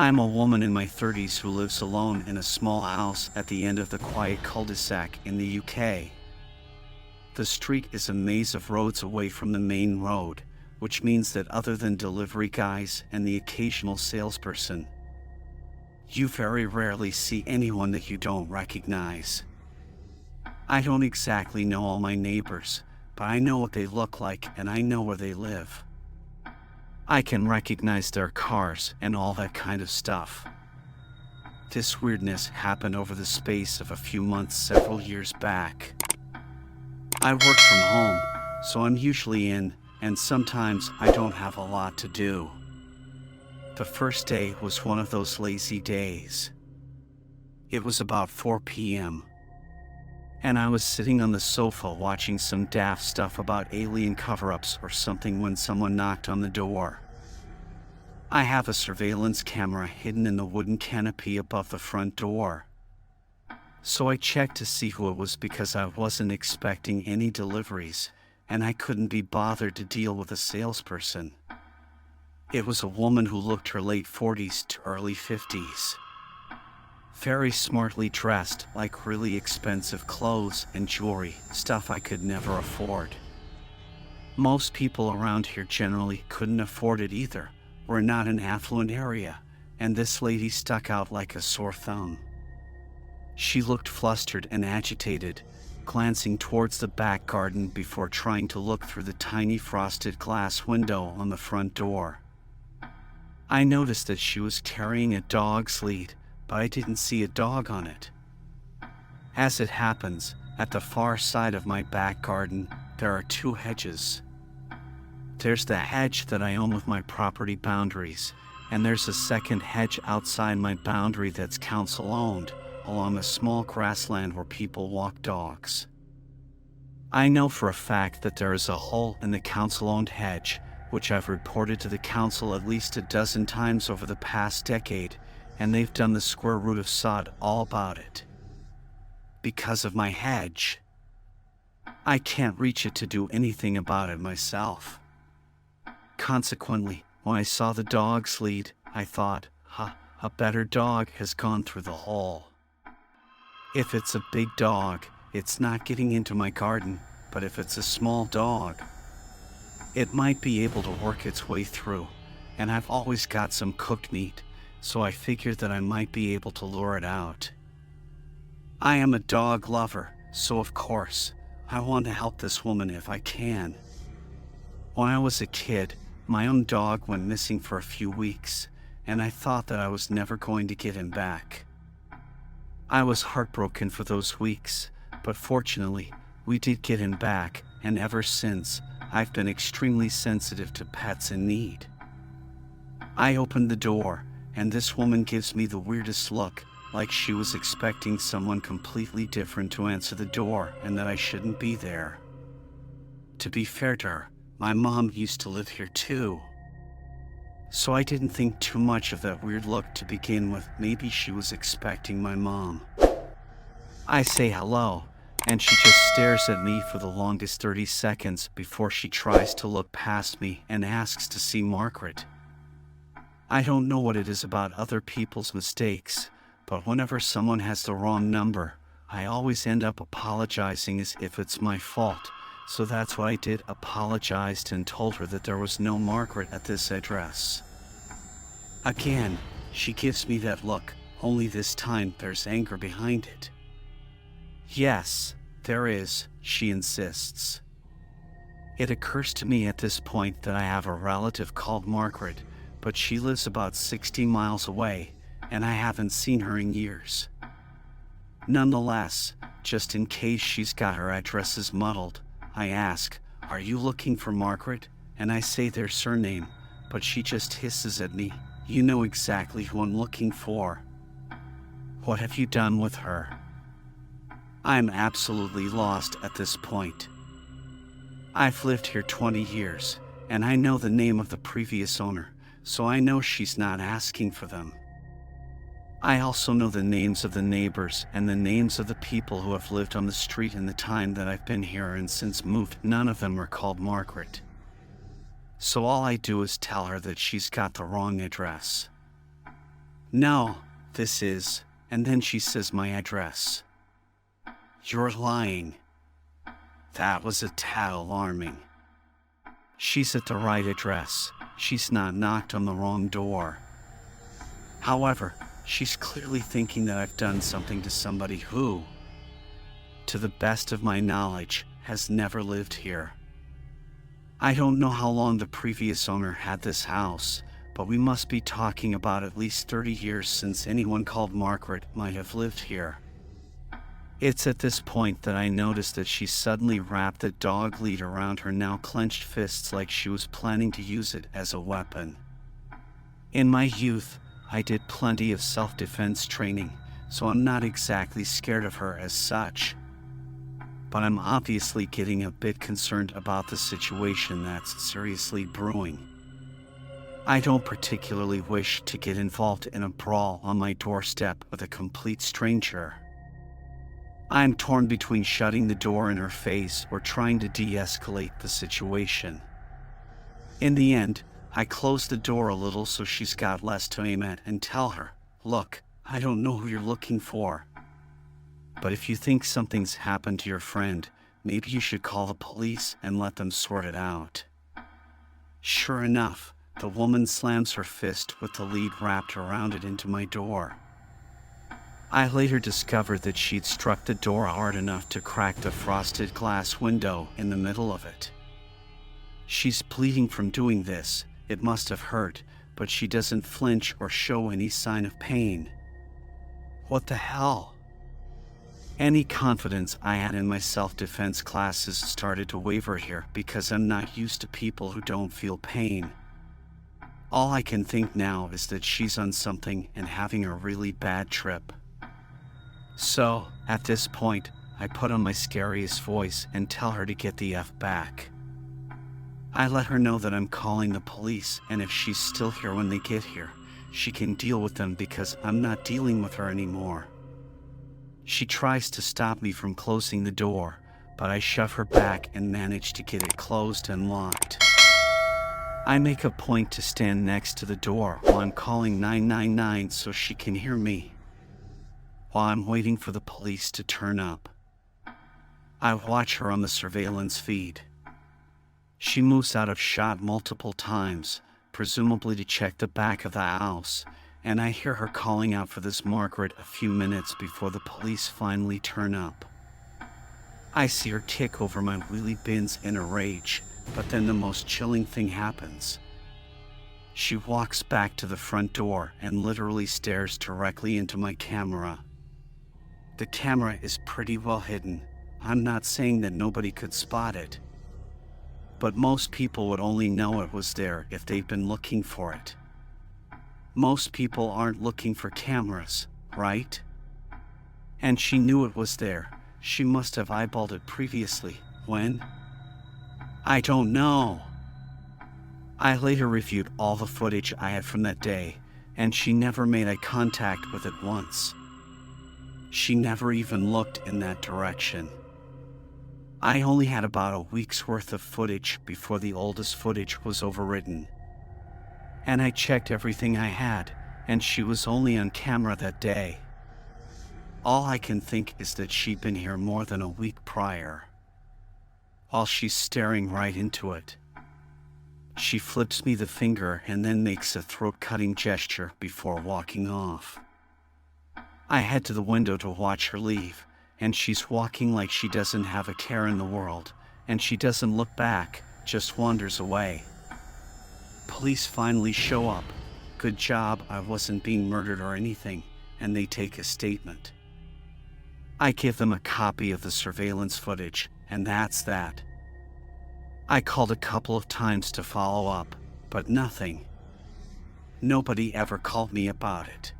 I'm a woman in my 30s who lives alone in a small house at the end of the Quiet Cul de Sac in the UK. The street is a maze of roads away from the main road, which means that other than delivery guys and the occasional salesperson, you very rarely see anyone that you don't recognize. I don't exactly know all my neighbors, but I know what they look like and I know where they live. I can recognize their cars and all that kind of stuff. This weirdness happened over the space of a few months several years back. I work from home, so I'm usually in, and sometimes I don't have a lot to do. The first day was one of those lazy days. It was about 4 p.m. and I was sitting on the sofa watching some daft stuff about alien cover-ups or something when someone knocked on the door. I have a surveillance camera hidden in the wooden canopy above the front door. So I checked to see who it was because I wasn't expecting any deliveries, and I couldn't be bothered to deal with a salesperson. It was a woman who looked her late 40s to early 50s. Very smartly dressed, like really expensive clothes and jewelry, stuff I could never afford. Most people around here generally couldn't afford it either. We're not an affluent area, and this lady stuck out like a sore thumb. She looked flustered and agitated, glancing towards the back garden before trying to look through the tiny frosted glass window on the front door. I noticed that she was carrying a dog's lead, but I didn't see a dog on it. As it happens, at the far side of my back garden, there are two hedges. There's the hedge that I own with my property boundaries, and there's a second hedge outside my boundary that's council-owned, along a small grassland where people walk dogs. I know for a fact that there is a hole in the council-owned hedge, which I've reported to the council at least a dozen times over the past decade, and they've done the square root of sod all about it. Because of my hedge, I can't reach it to do anything about it myself. Consequently, when I saw the dog's lead, I thought, a better dog has gone through the hole. If it's a big dog, it's not getting into my garden, but if it's a small dog, it might be able to work its way through, and I've always got some cooked meat, so I figured that I might be able to lure it out. I am a dog lover, so of course, I want to help this woman if I can. When I was a kid, my own dog went missing for a few weeks, and I thought that I was never going to get him back. I was heartbroken for those weeks, but fortunately, we did get him back, and ever since, I've been extremely sensitive to pets in need. I opened the door, and this woman gives me the weirdest look, like she was expecting someone completely different to answer the door and that I shouldn't be there. To be fair to her, my mom used to live here too. So I didn't think too much of that weird look to begin with. Maybe she was expecting my mom. I say hello, and she just stares at me for the longest 30 seconds before she tries to look past me and asks to see Margaret. I don't know what it is about other people's mistakes, but whenever someone has the wrong number, I always end up apologizing as if it's my fault. So that's what I did, apologized and told her that there was no Margaret at this address. Again, she gives me that look, only this time there's anger behind it. Yes, there is, she insists. It occurs to me at this point that I have a relative called Margaret, but she lives about 60 miles away, and I haven't seen her in years. Nonetheless, just in case she's got her addresses muddled, I ask, "Are you looking for Margaret?" And I say their surname, but she just hisses at me, "You know exactly who I'm looking for. What have you done with her?" I'm absolutely lost at this point. I've lived here 20 years, and I know the name of the previous owner, so I know she's not asking for them. I also know the names of the neighbors and the names of the people who have lived on the street in the time that I've been here and since moved. None of them are called Margaret. So all I do is tell her that she's got the wrong address. No, this is, and then she says my address. You're lying. That was a tad alarming. She's at the right address. She's not knocked on the wrong door. However, she's clearly thinking that I've done something to somebody who, to the best of my knowledge, has never lived here. I don't know how long the previous owner had this house, but we must be talking about at least 30 years since anyone called Margaret might have lived here. It's at this point that I noticed that she suddenly wrapped the dog lead around her now clenched fists like she was planning to use it as a weapon. In my youth, I did plenty of self-defense training, so I'm not exactly scared of her as such. But I'm obviously getting a bit concerned about the situation that's seriously brewing. I don't particularly wish to get involved in a brawl on my doorstep with a complete stranger. I'm torn between shutting the door in her face or trying to de-escalate the situation. In the end, I close the door a little so she's got less to aim at and tell her, look, I don't know who you're looking for. But if you think something's happened to your friend, maybe you should call the police and let them sort it out. Sure enough, the woman slams her fist with the lead wrapped around it into my door. I later discovered that she'd struck the door hard enough to crack the frosted glass window in the middle of it. She's bleeding from doing this. It must have hurt, but she doesn't flinch or show any sign of pain. What the hell? Any confidence I had in my self-defense classes started to waver here because I'm not used to people who don't feel pain. All I can think now is that she's on something and having a really bad trip. So, at this point, I put on my scariest voice and tell her to get the F back. I let her know that I'm calling the police, and if she's still here when they get here, she can deal with them because I'm not dealing with her anymore. She tries to stop me from closing the door, but I shove her back and manage to get it closed and locked. I make a point to stand next to the door while I'm calling 999 so she can hear me. While I'm waiting for the police to turn up, I watch her on the surveillance feed. She moves out of shot multiple times, presumably to check the back of the house, and I hear her calling out for this Margaret a few minutes before the police finally turn up. I see her kick over my wheelie bins in a rage, but then the most chilling thing happens. She walks back to the front door and literally stares directly into my camera. The camera is pretty well hidden. I'm not saying that nobody could spot it, but most people would only know it was there if they'd been looking for it. Most people aren't looking for cameras, right? And she knew it was there. She must have eyeballed it previously. When? I don't know. I later reviewed all the footage I had from that day, and she never made eye contact with it once. She never even looked in that direction. I only had about a week's worth of footage before the oldest footage was overwritten. And I checked everything I had, and she was only on camera that day. All I can think is that she'd been here more than a week prior. While she's staring right into it, she flips me the finger and then makes a throat-cutting gesture before walking off. I head to the window to watch her leave, and she's walking like she doesn't have a care in the world, and she doesn't look back, just wanders away. Police finally show up. Good job, I wasn't being murdered or anything, and they take a statement. I give them a copy of the surveillance footage, and that's that. I called a couple of times to follow up, but nothing. Nobody ever called me about it.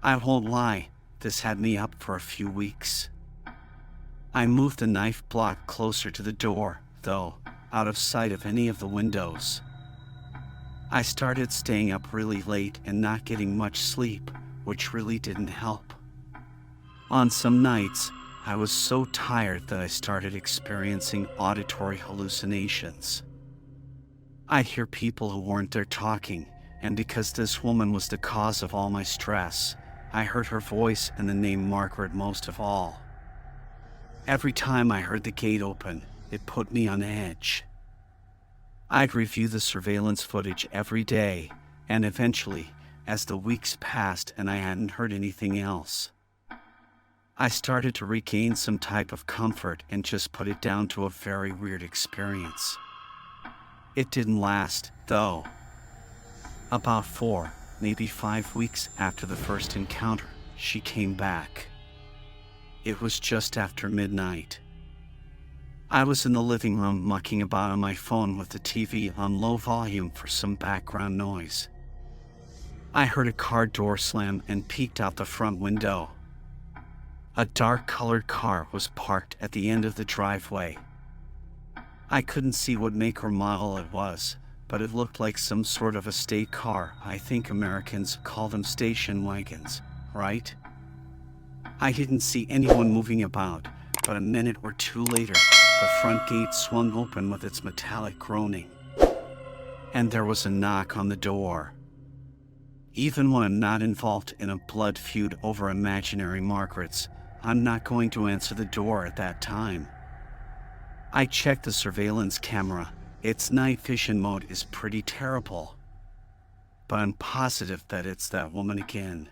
I won't lie, this had me up for a few weeks. I moved the knife block closer to the door, though, out of sight of any of the windows. I started staying up really late and not getting much sleep, which really didn't help. On some nights, I was so tired that I started experiencing auditory hallucinations. I'd hear people who weren't there talking, and because this woman was the cause of all my stress, I heard her voice and the name Margaret most of all. Every time I heard the gate open, it put me on edge. I'd review the surveillance footage every day, and eventually, as the weeks passed and I hadn't heard anything else, I started to regain some type of comfort and just put it down to a very weird experience. It didn't last, though. About 4, maybe 5 weeks after the first encounter, she came back. It was just after midnight. I was in the living room mucking about on my phone with the TV on low volume for some background noise. I heard a car door slam and peeked out the front window. A dark-colored car was parked at the end of the driveway. I couldn't see what make or model it was, but it looked like some sort of a state car. I think Americans call them station wagons, right? I didn't see anyone moving about, but a minute or two later, the front gate swung open with its metallic groaning. And there was a knock on the door. Even when I'm not involved in a blood feud over imaginary Margarets, I'm not going to answer the door at that time. I checked the surveillance camera. Its night vision mode is pretty terrible. But I'm positive that it's that woman again.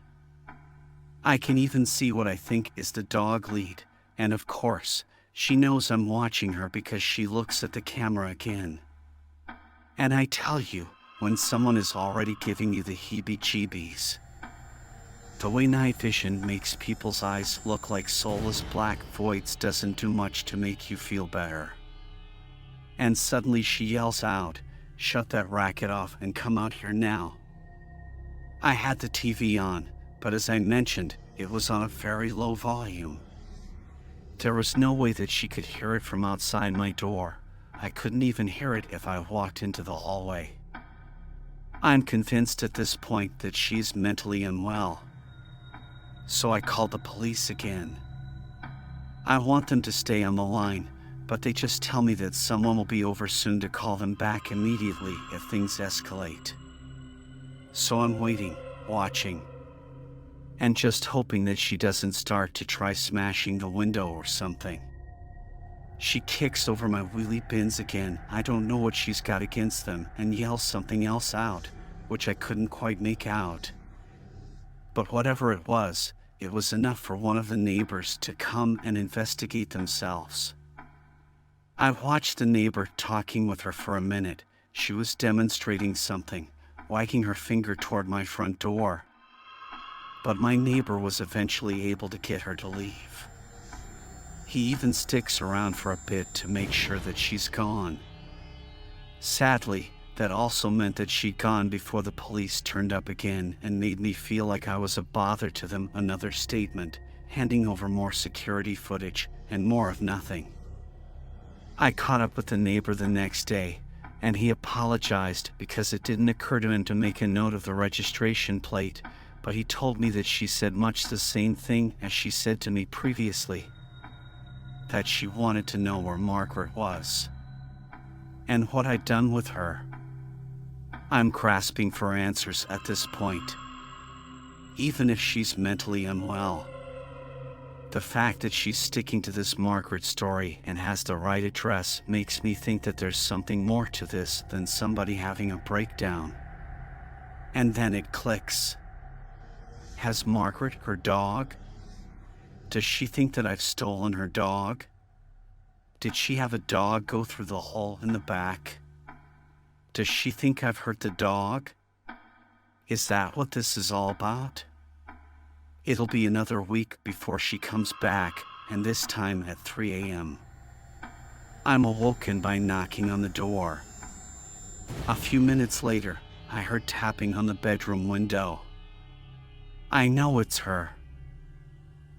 I can even see what I think is the dog lead, and of course, she knows I'm watching her because she looks at the camera again. And I tell you, when someone is already giving you the heebie-jeebies. The way night vision makes people's eyes look like soulless black voids doesn't do much to make you feel better. And suddenly she yells out, "Shut that racket off and come out here now." I had the TV on, but as I mentioned, it was on a very low volume. There was no way that she could hear it from outside my door. I couldn't even hear it if I walked into the hallway. I'm convinced at this point that she's mentally unwell. So I called the police again. I want them to stay on the line, but they just tell me that someone will be over soon to call them back immediately if things escalate. So I'm waiting, watching, and just hoping that she doesn't start to try smashing the window or something. She kicks over my wheelie bins again. I don't know what she's got against them, and yells something else out, which I couldn't quite make out. But whatever it was enough for one of the neighbors to come and investigate themselves. I watched the neighbor talking with her for a minute. She was demonstrating something, wagging her finger toward my front door. But my neighbor was eventually able to get her to leave. He even sticks around for a bit to make sure that she's gone. Sadly, that also meant that she'd gone before the police turned up again and made me feel like I was a bother to them. Another statement, handing over more security footage, and more of nothing. I caught up with the neighbor the next day, and he apologized because it didn't occur to him to make a note of the registration plate, but he told me that she said much the same thing as she said to me previously. That she wanted to know where Margaret was, and what I'd done with her. I'm grasping for answers at this point. Even if she's mentally unwell, the fact that she's sticking to this Margaret story and has the right address makes me think that there's something more to this than somebody having a breakdown. And then it clicks. Has Margaret her dog? Does she think that I've stolen her dog? Did she have a dog go through the hole in the back? Does she think I've hurt the dog? Is that what this is all about? It'll be another week before she comes back, and this time at 3 a.m. I'm awoken by knocking on the door. A few minutes later, I heard tapping on the bedroom window. I know it's her.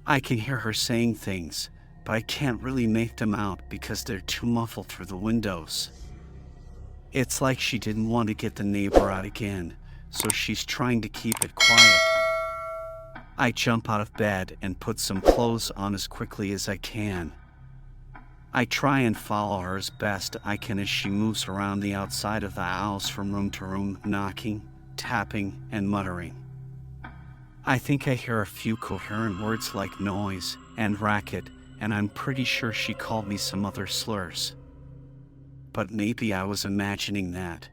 I can hear her saying things, but I can't really make them out because they're too muffled through the windows. It's like she didn't want to get the neighbor out again, so she's trying to keep it quiet. I jump out of bed and put some clothes on as quickly as I can. I try and follow her as best I can as she moves around the outside of the house from room to room, knocking, tapping, and muttering. I think I hear a few coherent words like noise and racket, and I'm pretty sure she called me some other slurs. But maybe I was imagining that.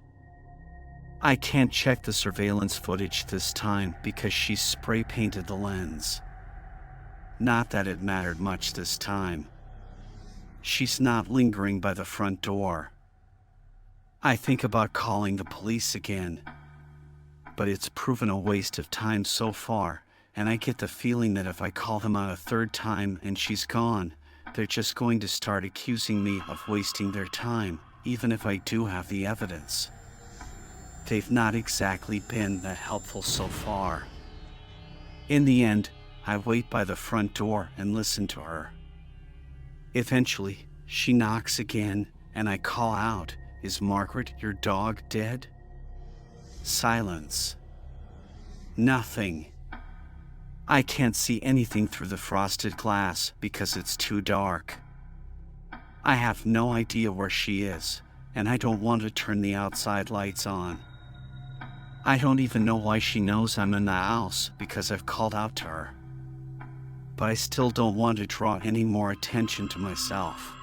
I can't check the surveillance footage this time because she spray painted the lens. Not that it mattered much this time. She's not lingering by the front door. I think about calling the police again, but it's proven a waste of time so far, and I get the feeling that if I call them out a third time and she's gone, they're just going to start accusing me of wasting their time, even if I do have the evidence. They've not exactly been that helpful so far. In the end, I wait by the front door and listen to her. Eventually, she knocks again, and I call out, "Is Margaret, your dog, dead?" Silence. Nothing. I can't see anything through the frosted glass because it's too dark. I have no idea where she is, and I don't want to turn the outside lights on. I don't even know why she knows I'm in the house because I've called out to her. But I still don't want to draw any more attention to myself.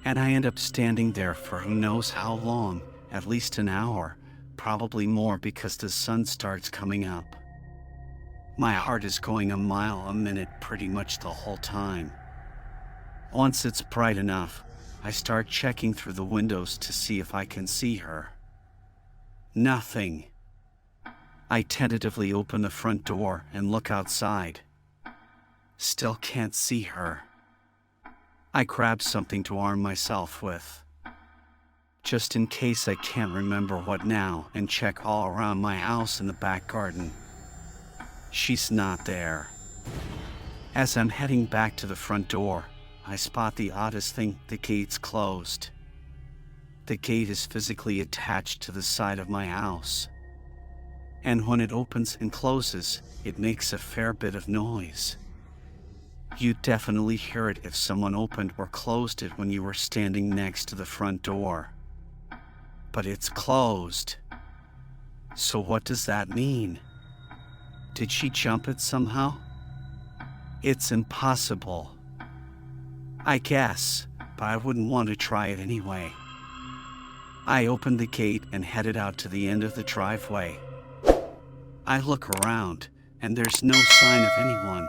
And I end up standing there for who knows how long, at least an hour, probably more because the sun starts coming up. My heart is going a mile a minute pretty much the whole time. Once it's bright enough, I start checking through the windows to see if I can see her. Nothing. I tentatively open the front door and look outside. Still can't see her. I grab something to arm myself with, just in case I can't remember what now, and check all around my house and the back garden. She's not there. As I'm heading back to the front door, I spot the oddest thing: the gate's closed. The gate is physically attached to the side of my house. And when it opens and closes, it makes a fair bit of noise. You'd definitely hear it if someone opened or closed it when you were standing next to the front door. But it's closed. So what does that mean? Did she jump it somehow? It's impossible. I guess, but I wouldn't want to try it anyway. I opened the gate and headed out to the end of the driveway. I look around, and there's no sign of anyone.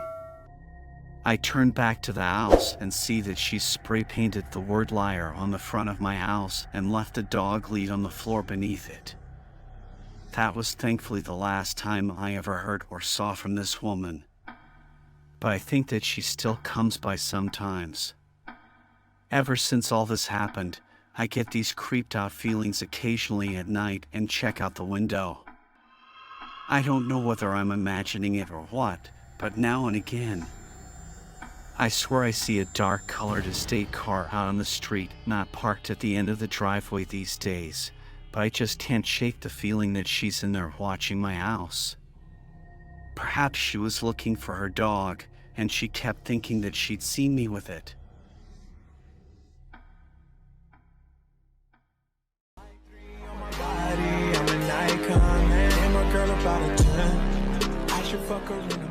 I turn back to the house and see that she's spray painted the word liar on the front of my house and left a dog lead on the floor beneath it. That was thankfully the last time I ever heard or saw from this woman. But I think that she still comes by sometimes. Ever since all this happened, I get these creeped out feelings occasionally at night and check out the window. I don't know whether I'm imagining it or what, but now and again, I swear I see a dark-colored estate car out on the street, not parked at the end of the driveway these days, but I just can't shake the feeling that she's in there watching my house. Perhaps she was looking for her dog, and she kept thinking that she'd seen me with it. I'm an icon, man. I'm a girl about a 10. I should fuck her in a